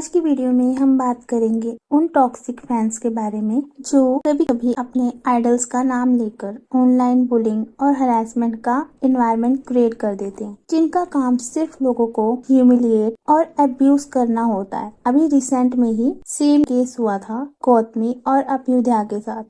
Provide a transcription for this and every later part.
आज की वीडियो में हम बात करेंगे उन टॉक्सिक फैंस के बारे में जो कभी कभी अपने आइडल्स का नाम लेकर ऑनलाइन बुलिंग और हरासमेंट का एनवायरनमेंट क्रिएट कर देते हैं, जिनका काम सिर्फ लोगों को ह्यूमिलिएट और अब्यूज करना होता है। अभी रिसेंट में ही सेम केस हुआ था गौतमी और अभ्युदया के साथ,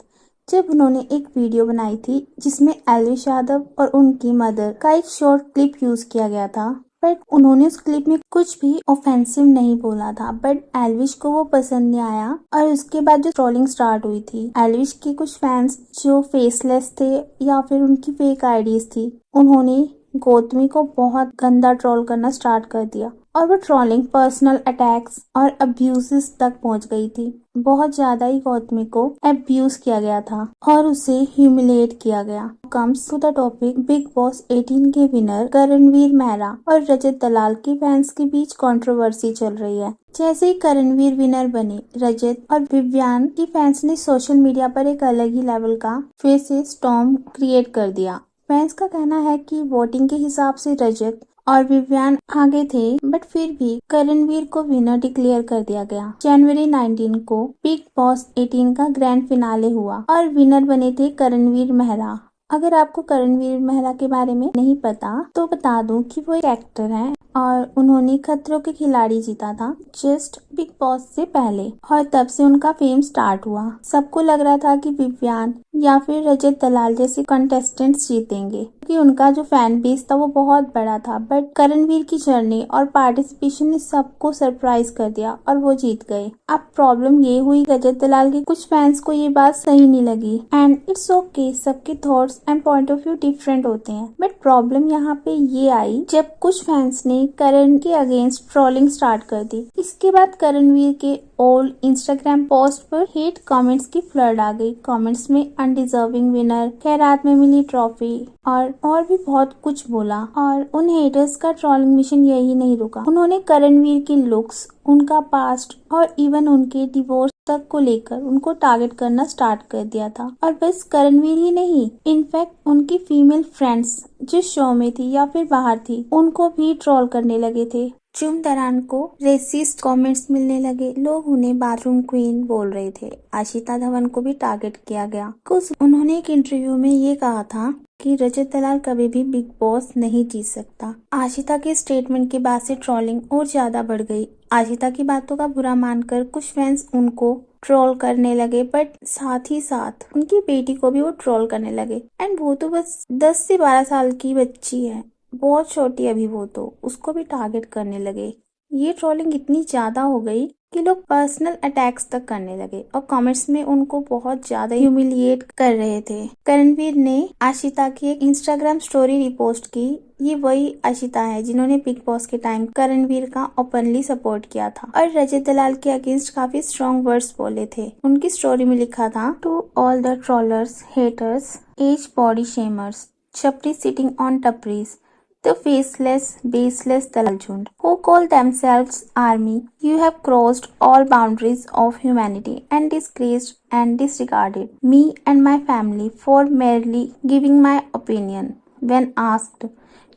जब उन्होंने एक वीडियो बनाई थी जिसमें एल्विश यादव और उनकी मदर का एक शॉर्ट क्लिप यूज किया गया था। बट उन्होंने उस क्लिप में कुछ भी ऑफेंसिव नहीं बोला था, बट एल्विश को वो पसंद नहीं आया और उसके बाद जो ट्रोलिंग स्टार्ट हुई थी, एल्विश के कुछ फैंस जो फेसलेस थे या फिर उनकी फेक आईडीज थी, उन्होंने गौतमी को बहुत गंदा ट्रोल करना स्टार्ट कर दिया और वो ट्रोलिंग पर्सनल अटैक्स और अब्यूजेस तक पहुंच गई थी। बहुत ज्यादा ही गौतमी को अब्यूज किया गया था और उसे ह्यूमिलेट किया गया। Comes to the topic Bigg Boss 18 के विनर करणवीर मेहरा और रजत दलाल के फैंस के बीच कंट्रोवर्सी चल रही है। जैसे ही करणवीर विनर बने, रजत और विव्यान की फैंस ने सोशल मीडिया पर एक अलग ही लेवल का फेस स्टॉर्म क्रिएट कर दिया। फैंस का कहना है कि वोटिंग के हिसाब से रजत और विव्यान आगे थे, बट फिर भी करणवीर को विनर डिक्लेयर कर दिया गया। जनवरी 19 को बिग बॉस 18 का ग्रैंड फिनाले हुआ और विनर बने थे करणवीर मेहरा। अगर आपको करणवीर मेहरा के बारे में नहीं पता तो बता दूं कि वो एक एक्टर हैं और उन्होंने खतरों के खिलाड़ी जीता था जस्ट बिग बॉस से पहले, और तब से उनका फेम स्टार्ट हुआ। सबको लग रहा था कि विव्यान या फिर रजत दलाल जैसे कंटेस्टेंट्स जीतेंगे क्योंकि उनका जो फैन बेस था वो बहुत बड़ा था, बट करणवीर की जर्नी और पार्टिसिपेशन ने सबको सरप्राइज कर दिया और वो जीत गए। अब प्रॉब्लम ये हुई, रजत दलाल के कुछ फैंस को ये बात सही नहीं लगी एंड इट्स ओके, सबके thoughts and point of view different होते हैं। बट प्रॉब्लम यहाँ पे ये आई जब कुछ फैंस ने करण के अगेंस्ट ट्रोलिंग स्टार्ट कर दी। इसके बाद करणवीर के ओल्ड इंस्टाग्राम पोस्ट पर हेट कमेंट्स की फ्लड आ गई। कमेंट्स में अनडिजर्विंग विनर, खैरात में मिली ट्रॉफी और भी बहुत कुछ बोला, और उन हेटर्स का ट्रोलिंग मिशन यही नहीं रुका। उन्होंने करणवीर की लुक्स, उनका पास्ट और इवन उनके डिवोर्स तक को लेकर उनको टारगेट करना स्टार्ट कर दिया था। और बस करणवीर ही नहीं, इनफैक्ट उनकी फीमेल फ्रेंड्स जो शो में थी या फिर बाहर थी, उनको भी ट्रोल करने लगे थे। जुमदरान को रेसिस्ट कमेंट्स मिलने लगे, लोग उन्हें बाथरूम क्वीन बोल रहे थे। आशिता धवन को भी टारगेट किया गया। कुछ उन्होंने एक इंटरव्यू में ये कहा था कि रजत दलाल कभी भी बिग बॉस नहीं जीत सकता। आशिता के स्टेटमेंट के बाद से ट्रोलिंग और ज्यादा बढ़ गई। आशिता की बातों का बुरा मानकर कुछ फैंस उनको ट्रोल करने लगे, बट साथ ही साथ उनकी बेटी को भी वो ट्रोल करने लगे। एंड वो तो बस 10 से 12 साल की बच्ची है, बहुत छोटी अभी वो, तो उसको भी टारगेट करने लगे। ये ट्रोलिंग इतनी ज्यादा हो गई कि लोग पर्सनल अटैक्स तक करने लगे और कमेंट्स में उनको बहुत ज्यादा ह्यूमिलिएट कर रहे थे। करणवीर ने आशिता की एक इंस्टाग्राम स्टोरी रिपोस्ट की। ये वही आशिता है जिन्होंने बिग बॉस के टाइम करणवीर का ओपनली सपोर्ट किया था और रजत दलाल के अगेंस्ट काफी स्ट्रॉन्ग वर्ड्स बोले थे। उनकी स्टोरी में लिखा था, to all the trollers, haters, as body shamers, chhapri sitting on tapris, the faceless, baseless Daljund, who call themselves army, you have crossed all boundaries of humanity and disgraced and disregarded me and my family for merely giving my opinion when asked.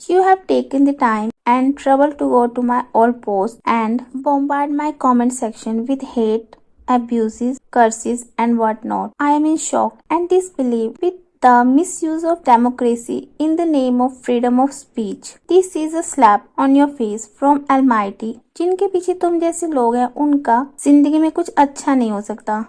You have taken the time and trouble to go to my old post and bombard my comment section with hate, abuses, curses and whatnot. I am in shock and disbelief with the misuse of democracy in the name of freedom of speech. This is a slap on your face from Almighty. जिनके पीछे तुम जैसे लोग हैं उनका जिंदगी में कुछ अच्छा नहीं हो सकता।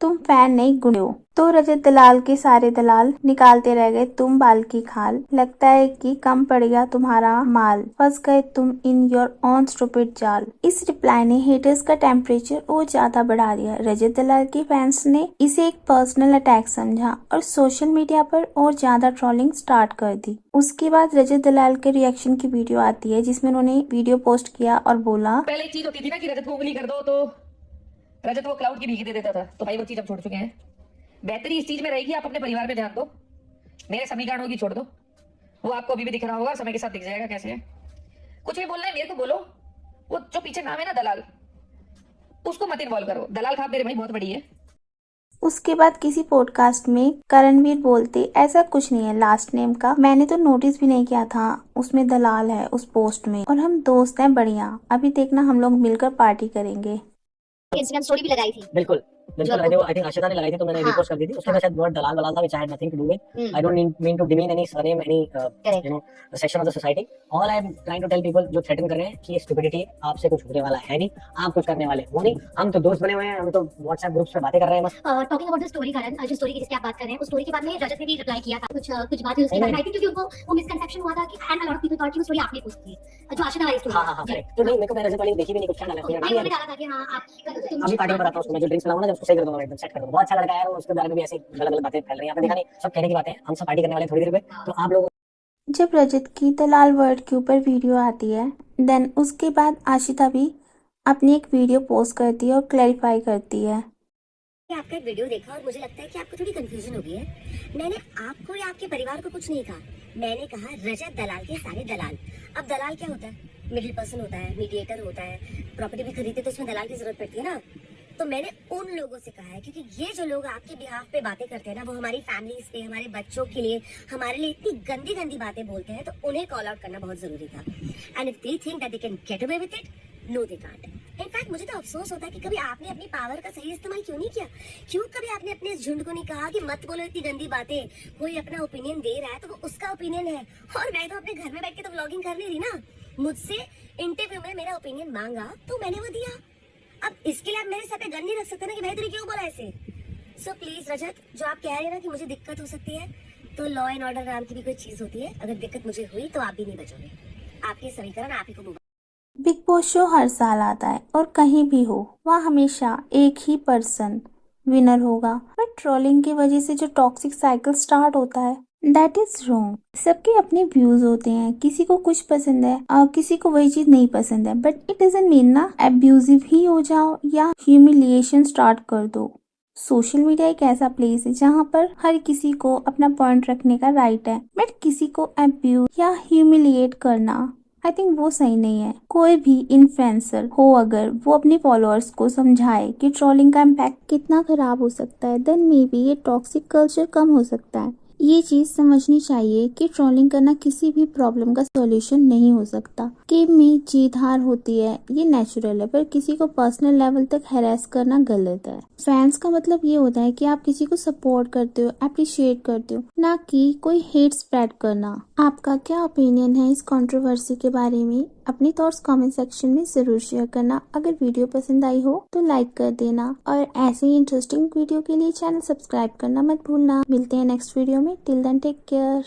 तुम फैन नहीं, गुंडे हो। तो रजत दलाल के सारे दलाल निकालते रह गए तुम बाल की खाल। लगता है कि कम पड़ गया तुम्हारा माल, फंस गए तुम इन योर ऑन स्टूपिड जाल। इस रिप्लाई ने हेटर्स का टेम्परेचर और ज्यादा बढ़ा दिया। रजत दलाल के फैंस ने इसे एक पर्सनल अटैक समझा और सोशल मीडिया पर और ज्यादा ट्रोलिंग स्टार्ट कर दी। उसके बाद रजत दलाल के रिएक्शन की वीडियो आती है जिसमें उन्होंने वीडियो पोस्ट किया और बोला, पहले एक चीज होती थी ना कि रजत को उंगली कर दो तो रजत वो क्लाउड की भीख दे देता था, तो भाई वो चीज अब छोड़ चुके हैं। बेहतरी इस चीज में रहेगी, आप अपने परिवार पे ध्यान दो, मेरे समीकरणों की छोड़ दो। वो आपको अभी भी दिख रहा होगा, समय के साथ दिख जाएगा कैसे है। कुछ भी बोलना है मेरे को बोलो, वो जो पीछे नाम है ना दलाल, उसको मत इन्वॉल्व करो। दलाल खाप मेरे भाई बहुत बड़ी है। उसके बाद किसी पॉडकास्ट में करणवीर बोलते, ऐसा कुछ नहीं है लास्ट नेम का, मैंने तो नोटिस भी नहीं किया था उसमें दलाल है उस पोस्ट में, और हम दोस्त हैं बढ़िया, अभी देखना हम लोग मिलकर पार्टी करेंगे। इंस्टाग्राम स्टोरी भी लगाई थी। बिल्कुल बिल्कुल लगाई थी वो, आई थिंक आशिता ने लगाई थी, तो मैंने हाँ। रिपोस्ट कर दी थी। उसके बाद शायद वर्ड दलाल वलाल था, which I had nothing to do with. I don't mean to demean any surname, any Correct. You know section of the society. All I am trying to tell people जो threaten कर रहे हैं कि ये stupidity आपसे कुछ होने वाला है नहीं, आप कुछ करने वाले हो नहीं। हम तो दोस्त बने हुए हैं, हम तो व्हाट्सएप ग्रुप्स पे बातें कर रहे हैं बस। टॉकिंग अबाउट द स्टोरी करण, जो स्टोरी की जिसकी आप बात कर रहे हैं, उस स्टोरी के बाद में रजत ने भी रिप्लाई किया था, कुछ बातें उसके बारे में। आई थिंक क्योंकि उनको वो मिसकंसेप्शन हुआ था कि and a lot of people thought कि वो स्टोरी आपने पोस्ट की है, जो आशिता वाली स्टोरी। हाँ हाँ हाँ करेक्ट। तो नहीं, मेरे को मैं रजत वाली देखी भी नहीं, कुछ क्या डाला नहीं, उन्होंने डाला था कि हाँ आप अभी पार्टी में बताता हूँ उसको, मैं जो ड्रिंक्स पिलाऊंगा ना, जब उसको सही कर दूंगा, एकदम सेट कर दूंगा। बहुत अच्छा लड़का है यार, उसके बारे में भी ऐसे गलत गलत बातें फैल रही हैं, आपने देखा नहीं, सब कहने की बातें हैं। हम सब पार्टी करने वाले हैं थोड़ी देर में, तो आप लोग जब रजत की दलाल वर्ड के ऊपर वीडियो आती है, देन उसके बाद आशिता भी अपनी एक वीडियो पोस्ट करती है और क्लैरिफाई करती है। आपका एक वीडियो देखा और मुझे लगता है कि आपको थोड़ी कंफ्यूजन हो गई है। मैंने आपको या आपके परिवार को कुछ नहीं कहा, मैंने कहा रजत दलाल के सारे दलाल। अब दलाल क्या होता है? मिडिल पर्सन होता है, मीडिएटर होता है। प्रॉपर्टी भी खरीदते तो उसमें दलाल की जरूरत पड़ती है ना। तो मैंने उन लोगों से कहा है, क्योंकि ये जो लोग आपके बिहाफ पे बातें करते हैं ना, वो हमारी फैमिलीज पे, हमारे बच्चों के लिए, हमारे लिए इतनी गंदी गंदी बातें बोलते हैं, तो उन्हें कॉल आउट करना बहुत जरूरी था। And if they think that they can get away with it, no they can't. In fact मुझे तो अफसोस होता है कि कभी आपने अपनी पावर का सही इस्तेमाल क्यों नहीं किया। क्यों कभी आपने अपने इस झुंड को नहीं कहा कि मत बोलो इतनी गंदी बातें, कोई अपना ओपिनियन दे रहा है तो वो उसका ओपिनियन है, और मैं तो अपने घर में बैठ के तो व्लॉगिंग कर नहीं रही ना। मुझसे इंटरव्यू में मेरा ओपिनियन मांगा तो मैंने वो दिया। अब इसके लिए आप मेरे सर पे गन नहीं रख सकते ना कि भाई तूने क्यों बोला ऐसे। सो प्लीज रजत, जो आप कह रहे हैं ना कि मुझे दिक्कत हो सकती है, तो लॉ एंड ऑर्डर नाम की भी कोई चीज होती है। अगर दिक्कत मुझे हुई तो आप भी नहीं बचोगे। आपके समीकरण आप ही को बिग बॉस शो हर साल आता है और कहीं भी हो वहाँ हमेशा एक ही पर्सन विनर होगा, पर ट्रोलिंग की वजह से जो टॉक्सिक साइकिल स्टार्ट होता है, दैट इज रॉन्ग। सबके अपने व्यूज होते हैं, किसी को कुछ पसंद है और किसी को वही चीज नहीं पसंद है, बट इट डजंट मीन ना एब्यूजिव ही हो जाओ या ह्यूमिलिएशन स्टार्ट कर दो। सोशल मीडिया एक ऐसा प्लेस है जहाँ पर हर किसी को अपना पॉइंट रखने का राइट है, बट किसी को एब्यूज या ह्यूमिलिएट करना आई थिंक वो सही नहीं है। कोई भी इन्फ्लुएंसर हो, अगर वो अपने फॉलोअर्स को समझाए कि ट्रोलिंग का इम्पैक्ट कितना खराब हो सकता है, देन मे बी ये टॉक्सिक कल्चर कम हो सकता है। ये चीज समझनी चाहिए कि ट्रोलिंग करना किसी भी प्रॉब्लम का सॉल्यूशन नहीं हो सकता। गेम में जीत हार होती है, ये नेचुरल है, पर किसी को पर्सनल लेवल तक हैरेस करना गलत है। फैंस का मतलब ये होता है कि आप किसी को सपोर्ट करते हो, अप्रिशिएट करते हो, ना कि कोई हेट स्प्रेड करना। आपका क्या ओपिनियन है इस कंट्रोवर्सी के बारे में? अपने थॉट्स कमेंट सेक्शन में जरूर शेयर करना। अगर वीडियो पसंद आई हो तो लाइक कर देना, और ऐसे ही इंटरेस्टिंग वीडियो के लिए चैनल सब्सक्राइब करना मत भूलना। मिलते हैं नेक्स्ट वीडियो में। Till then take care.